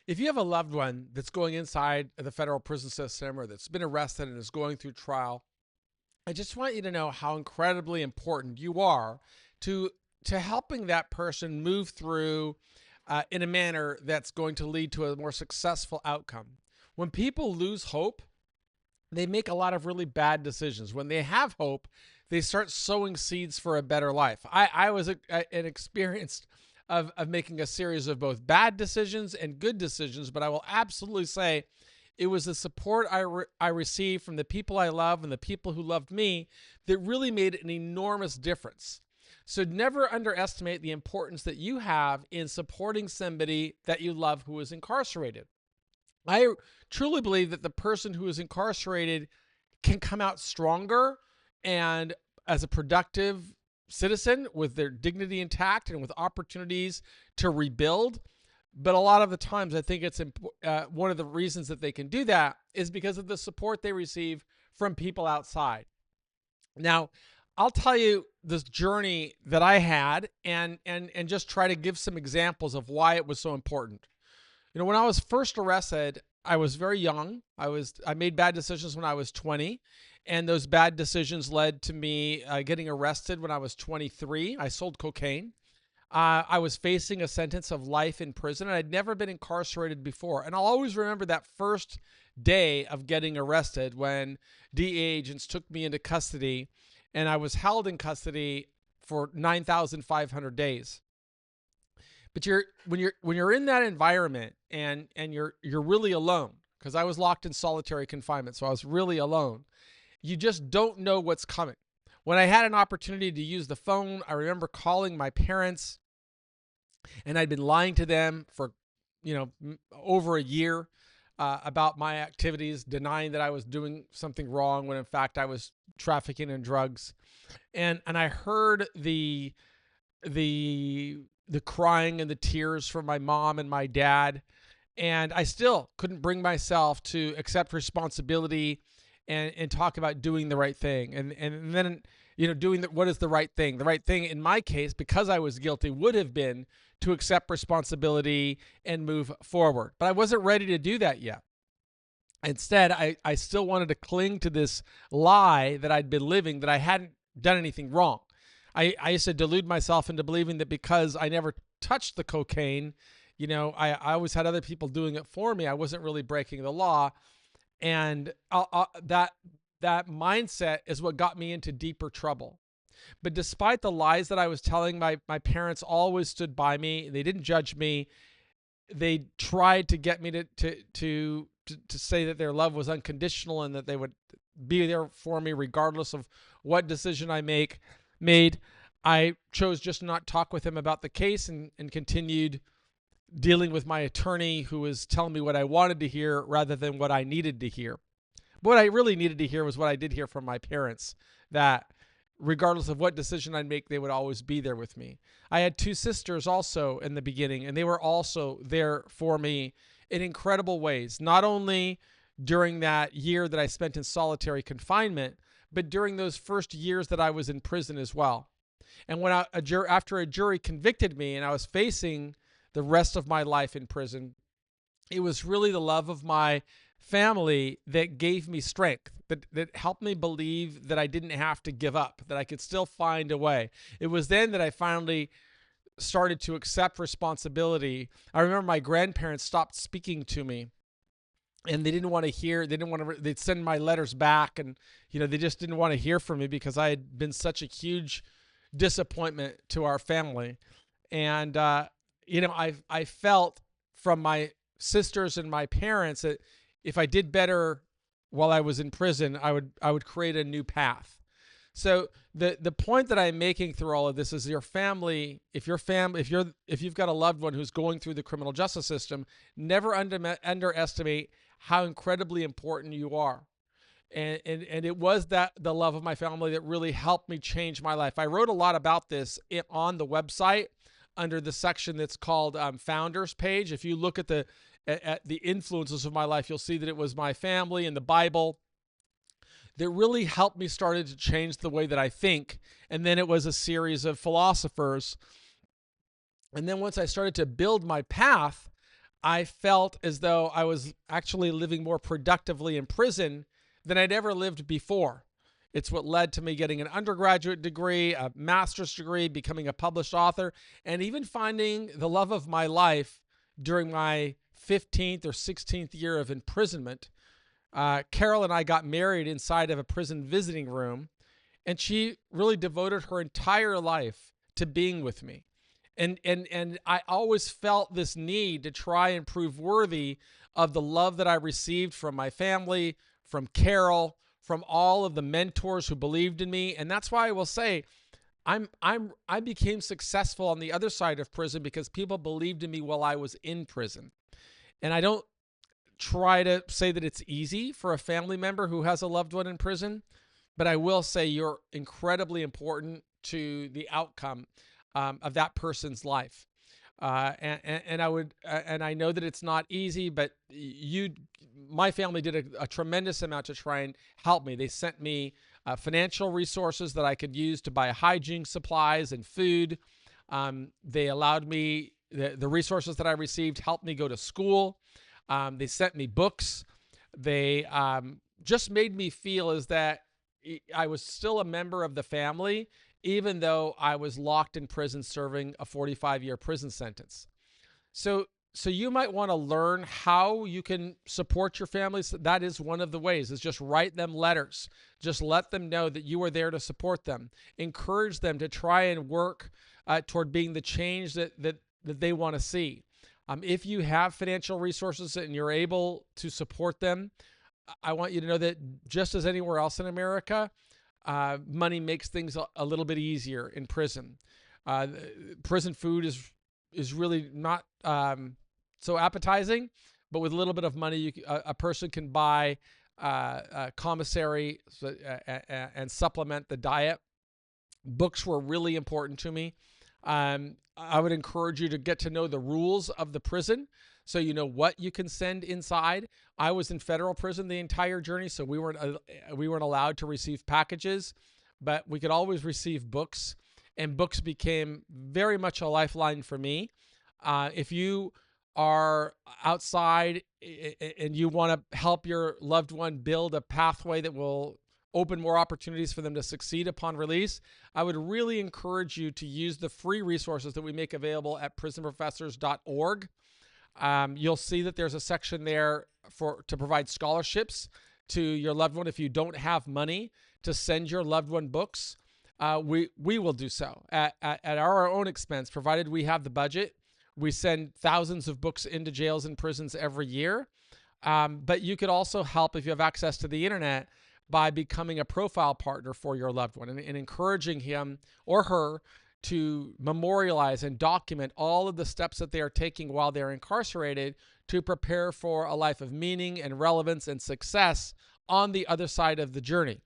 If you have a loved one that's going inside the federal prison system or that's been arrested and is going through trial, I just want you to know how incredibly important you are to to helping that person move through in a manner that's going to lead to a more successful outcome. When people lose hope, they make a lot of really bad decisions. When they have hope, they start sowing seeds for a better life. I was an experienced of making a series of both bad decisions and good decisions, but I will absolutely say it was the support I received from the people I love and the people who loved me that really made an enormous difference. So never underestimate the importance that you have in supporting somebody that you love who is incarcerated. I truly believe that the person who is incarcerated can come out stronger and as a productive citizen with their dignity intact and with opportunities to rebuild. But a lot of the times, I think it's one of the reasons that they can do that is because of the support they receive from people outside. Now, I'll tell you this journey that I had and just try to give some examples of why it was so important. When I was first arrested, I was very young. I made bad decisions when I was 20, and those bad decisions led to me getting arrested when I was 23. I sold cocaine. I was facing a sentence of life in prison, and I'd never been incarcerated before. And I'll always remember that first day of getting arrested when DEA agents took me into custody, and I was held in custody for 9,500 days. But when you're in that environment and you're really alone, because I was locked in solitary confinement, so I was really alone. You just don't know what's coming. When I had an opportunity to use the phone, I remember calling my parents, and I'd been lying to them for over a year about my activities, denying that I was doing something wrong when in fact I was trafficking in drugs. And I heard the crying and the tears from my mom and my dad. And I still couldn't bring myself to accept responsibility and talk about doing the right thing. And then, doing what is the right thing? The right thing in my case, because I was guilty, would have been to accept responsibility and move forward. But I wasn't ready to do that yet. Instead, I still wanted to cling to this lie that I'd been living, that I hadn't done anything wrong. I used to delude myself into believing that because I never touched the cocaine, I always had other people doing it for me. I wasn't really breaking the law. And that mindset is what got me into deeper trouble. But despite the lies that I was telling, my parents always stood by me. They didn't judge me. They tried to get me to say that their love was unconditional and that they would be there for me regardless of what decision I made. I chose just not talk with him about the case and continued dealing with my attorney, who was telling me what I wanted to hear rather than what I needed to hear. What I really needed to hear was what I did hear from my parents, that regardless of what decision I'd make, they would always be there with me. I had two sisters also in the beginning, and they were also there for me in incredible ways, not only during that year that I spent in solitary confinement, but during those first years that I was in prison as well. And when after a jury convicted me and I was facing the rest of my life in prison, it was really the love of my family that gave me strength, that helped me believe that I didn't have to give up, that I could still find a way. It was then that I finally started to accept responsibility. I remember my grandparents stopped speaking to me, and they didn't want to hear, they'd send my letters back, and they just didn't want to hear from me because I had been such a huge disappointment to our family. And I felt from my sisters and my parents that if I did better while I was in prison, I would create a new path. So the point that I'm making through all of this is, your family, if you've got a loved one who's going through the criminal justice system, never underestimate how incredibly important you are. And it was that the love of my family that really helped me change my life. I wrote a lot about this on the website under the section that's called Founders page. If you look at the influences of my life, you'll see that it was my family and the Bible that really helped me started to change the way that I think. And then it was a series of philosophers. And then once I started to build my path, I felt as though I was actually living more productively in prison than I'd ever lived before. It's what led to me getting an undergraduate degree, a master's degree, becoming a published author, and even finding the love of my life during my 15th or 16th year of imprisonment. Carol and I got married inside of a prison visiting room, and she really devoted her entire life to being with me. And I always felt this need to try and prove worthy of the love that I received from my family, from Carol, from all of the mentors who believed in me. And that's why I will say I became successful on the other side of prison because people believed in me while I was in prison. And I don't try to say that it's easy for a family member who has a loved one in prison, but I will say you're incredibly important to the outcome of that person's life. And I know that it's not easy, but my family did a tremendous amount to try and help me. They sent me financial resources that I could use to buy hygiene supplies and food. They allowed me, the resources that I received helped me go to school. They sent me books. They just made me feel as that I was still a member of the family, even though I was locked in prison serving a 45-year prison sentence. So you might want to learn how you can support your families. That is one of the ways, is just write them letters. Just let them know that you are there to support them. Encourage them to try and work toward being the change that they want to see. If you have financial resources and you're able to support them, I want you to know that just as anywhere else in America, money makes things a little bit easier in prison. Prison food is really not so appetizing, but with a little bit of money, a person can buy commissary and supplement the diet. Books were really important to me. I would encourage you to get to know the rules of the prison so you know what you can send inside. I was in federal prison the entire journey, so we weren't allowed to receive packages, but we could always receive books, and books became very much a lifeline for me. If you are outside and you want to help your loved one build a pathway that will open more opportunities for them to succeed upon release, I would really encourage you to use the free resources that we make available at prisonprofessors.org. You'll see that there's a section there to provide scholarships to your loved one. If you don't have money to send your loved one books, we will do so at our own expense, provided we have the budget. We send thousands of books into jails and prisons every year. But you could also help, if you have access to the internet, by becoming a profile partner for your loved one and encouraging him or her to memorialize and document all of the steps that they are taking while they're incarcerated to prepare for a life of meaning and relevance and success on the other side of the journey.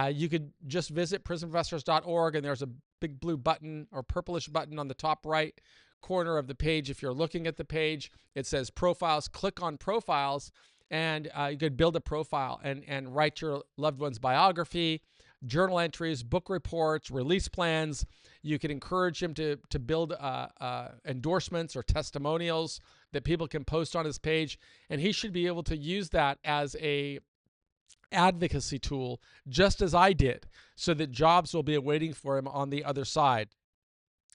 You could just visit prisonprofessors.org, and there's a big blue button or purplish button on the top right corner of the page. If you're looking at the page, it says profiles. Click on profiles, and you could build a profile and write your loved one's biography, journal entries, book reports, release plans. You could encourage him to build endorsements or testimonials that people can post on his page, and he should be able to use that as a advocacy tool, just as I did, so that jobs will be awaiting for him on the other side.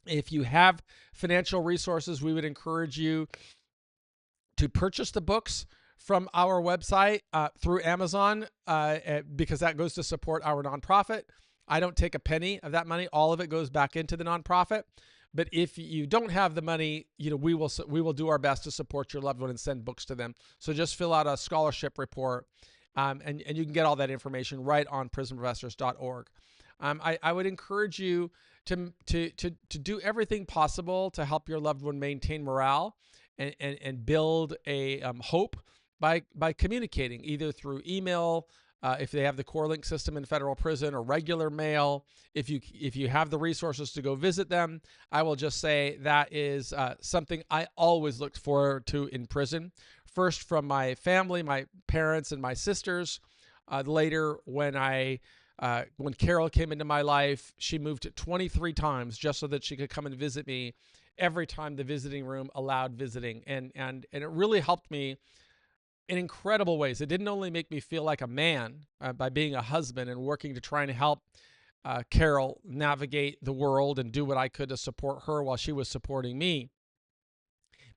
If you have financial resources, we would encourage you to purchase the books from our website through Amazon because that goes to support our nonprofit. I don't take a penny of that money. All of it goes back into the nonprofit. But if you don't have the money, we will do our best to support your loved one and send books to them. So just fill out a scholarship report, and you can get all that information right on prisonprofessors.org. I would encourage you to do everything possible to help your loved one maintain morale and build a hope by communicating either through email, if they have the core link system in federal prison, or regular mail. If you have the resources to go visit them, I will just say that is something I always looked forward to in prison. First from my family, my parents and my sisters. Later, when Carol came into my life, she moved 23 times just so that she could come and visit me every time the visiting room allowed visiting. And it really helped me in incredible ways. It didn't only make me feel like a man by being a husband and working to try and help Carol navigate the world and do what I could to support her while she was supporting me,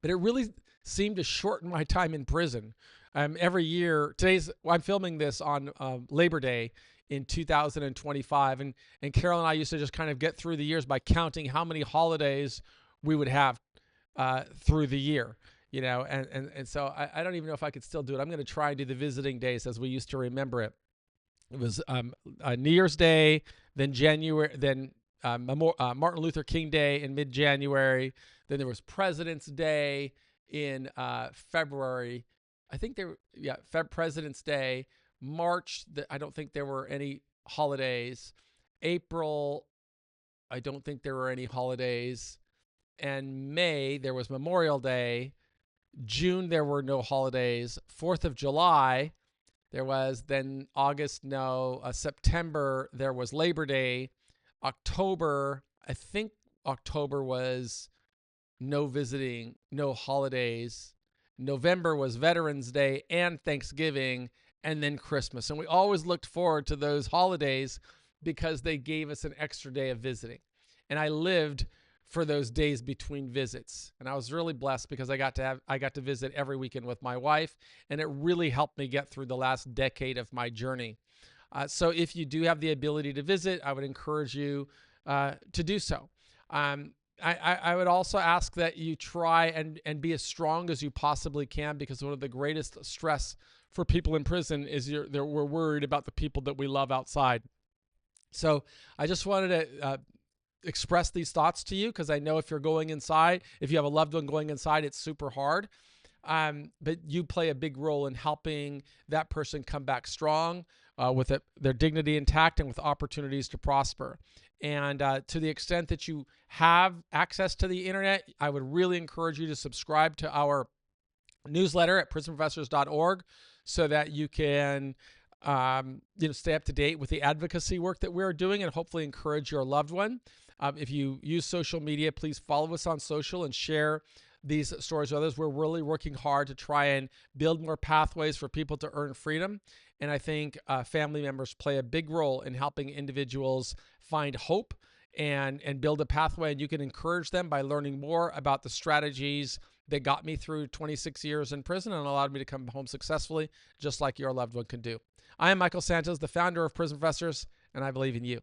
but it really seemed to shorten my time in prison. Every year, I'm filming this on Labor Day in 2025, and Carol and I used to just kind of get through the years by counting how many holidays we would have through the year. And so I don't even know if I could still do it. I'm going to try and do the visiting days as we used to remember it. It was New Year's Day, then January, then Martin Luther King Day in mid-January. Then there was President's Day in February. I think President's Day. March, I don't think there were any holidays. April, I don't think there were any holidays. And May, there was Memorial Day. June, there were no holidays. 4th of July, there was. Then August, no. September, there was Labor Day. October, I think October was no visiting, no holidays. November was Veterans Day and Thanksgiving, and then Christmas. And we always looked forward to those holidays because they gave us an extra day of visiting. And I lived for those days between visits. And I was really blessed because I got to visit every weekend with my wife, and it really helped me get through the last decade of my journey. So if you do have the ability to visit, I would encourage you to do so. I would also ask that you try and be as strong as you possibly can, because one of the greatest stress for people in prison is we're worried about the people that we love outside. So I just wanted to express these thoughts to you, because I know if you're going inside, if you have a loved one going inside, it's super hard. But you play a big role in helping that person come back strong with their dignity intact and with opportunities to prosper. And to the extent that you have access to the internet, I would really encourage you to subscribe to our newsletter at prisonprofessors.org so that you can stay up to date with the advocacy work that we're doing and hopefully encourage your loved one. If you use social media, please follow us on social and share these stories with others. We're really working hard to try and build more pathways for people to earn freedom. And I think family members play a big role in helping individuals find hope and build a pathway. And you can encourage them by learning more about the strategies that got me through 26 years in prison and allowed me to come home successfully, just like your loved one can do. I am Michael Santos, the founder of Prison Professors, and I believe in you.